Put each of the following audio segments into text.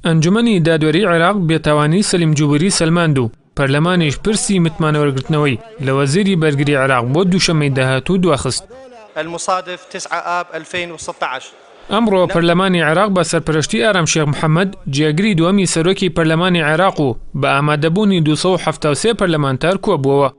ئەنجومەنی دادوەری عێراق بێتاوانی سەلیم جوبوری سەلماند و پەرلەمانیش پرسی متمانەوەرگرتنەوەی لە وەزیری بەرگری عێراق بۆ دووشەمەی داهاتوو دواخست. المصادف 9 آب 2016. ئەمڕۆ پەرلەمانی عێراق بە سەرپەرشتی ئارام شێخ محەممەد جێگری دووەمی سەرۆکی پەرلەمانی عێراق و بە ئامادەبوونی 273 پەرلەمانتار کۆبووەوە.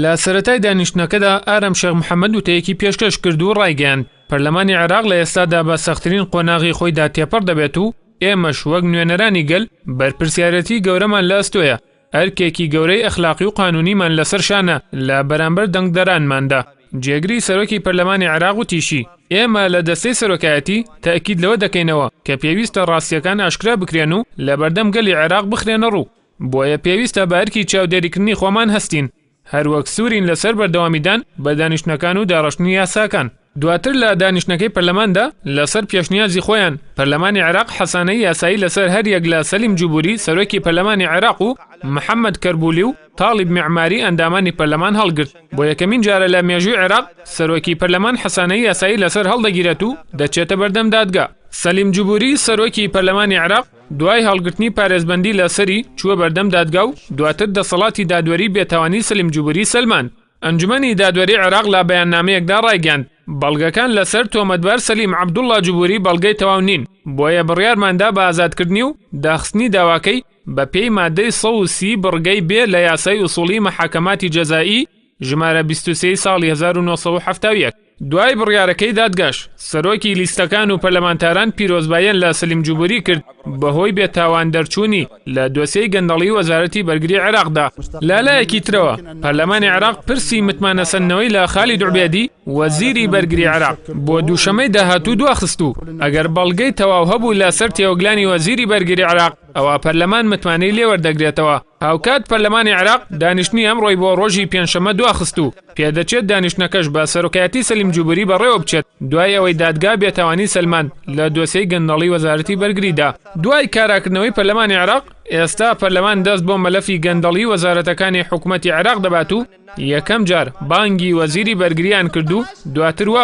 لە سەرەتای دانیشتنەکەدا ئارام شێخ محەممەد وتەیەکی پێشکەش کرد و ڕایگەیاند پەرلەمانی عێراق لە ئێستادا بە سەختترین قۆناغی خۆیدا تێپەڕ دەبێت و ئێمەش وەک نوێنەرانی گەل بەرپرسیارەتی گەورەمان لە ئەستۆیە، ئەرکێکی گەورەی ئەخلاقی و قانونیمان لەسەر شانە لە بەرامبەر دەنگدەرانماندا. جێگری سەرۆکی پەرلەمانی عێراق وتیشی ئێمە لە دەستەی سەرۆکایەتی تاکید لەوە دەکەینەوە کە پێویستە ڕاستیەکان ئاشکرا بکرێن و لە بەردەم گەلی عێراق بخرێنە ڕوو، بۆیە پێویستە بە ئەرکی چاودێریکردنی خۆمان هەستین، هەروەک سوورین لەسەر بەردەوامیدان بە دانیشتنەکان و داڕشتنی یاساکان. دواتر لە دانیشتنەکەی پەرلەماندا لەسەر پێشنیازی خۆیان پەرلەمانی عێراق حەسانەی یاسایی لەسەر هەر یەک لە سەلیم جوبوری سەرۆکی پەرلەمانی عێراق و محەممەد کەربولی و تاڵیب میعماری ئەندامانی پەرلەمان هەڵگرت. بۆ یەکەمین جارە لە مێژووی عێراق سەرۆکی پەرلەمان حەسانەی یاسایی لەسەر هەڵدەگیرێت و دەچێتە بەردەم دادگا. سەلیم جوبوری سەرۆکی پەرلەمانی عێراق دوای هەڵگرتنی پارێزبەندی لەسەری چووە بەردەم دادگا و دواتر دەسەڵاتی دادوەری بێتاوانی سەلیم جوبوری سەلماند. ئەنجومەنی دادوەری عێراق لە بەیاننامەیەکدا ڕایگەاند بەڵگەکان لەسەر تۆمەتبار سەلیم عەبدوڵڵا جوبوری بەڵگەی تەواو نین، بۆیە بڕیارماندا بە ئازادکردنی و داخستنی داواکەی بە پێی مادەی 130 بڕگەی بێ لە یاسای ئوسوڵی مەحاکەماتی جەزایی ژمارە 23 ساڵی 1970. دوای بڕیارەکەی دادگاش سەرۆکی لیستەکان و پەرلەمانتاران پیرۆزباییان لە سەلیم جوبوری کرد بەهۆی بێتاوان دەرچوونی لە دۆسیەی گەندەڵی وەزارەتی بەرگری عێراقدا. لالایەکی ترەوە پەرلەمانی عێراق پرسی متمانەسەندنەوەی لە خالید عوبێدی وەزیری بەرگری عێراق بۆ دووشەمەی داهاتوو دواخست و ئەگەر بەڵگەی تەواو هەبوو لەسەر تێوەگلانی وەزیری بەرگری عێراق ئەوە پەرلەمان متمانەی لێوەردەگرێتەوە. هاوکات پەرلەمانی عێراق دانیشتنی ئەمڕۆی بۆ ڕۆژی پێنجشەممە دواخست و پێدەچێت دانیشتنەکەش بە سەرۆکایەتی سەلیم جوبوری بەڕێوە بچێت دوای ئەوەی دادگا بێتاوانی سەلمان لە دۆسیەی گەندەڵی وەزارەتی بەرگریدا. دوای کاراکردنەوەی پەرلەمانی عێراق ئێستا پەرلەمان دەست بۆ مەلەفی گەندەڵی وەزارەتەکانی حکوومەتی عێراق دەبات و یەکەم جار بانگی وەزیری بەرگریان کرد و دواتر وا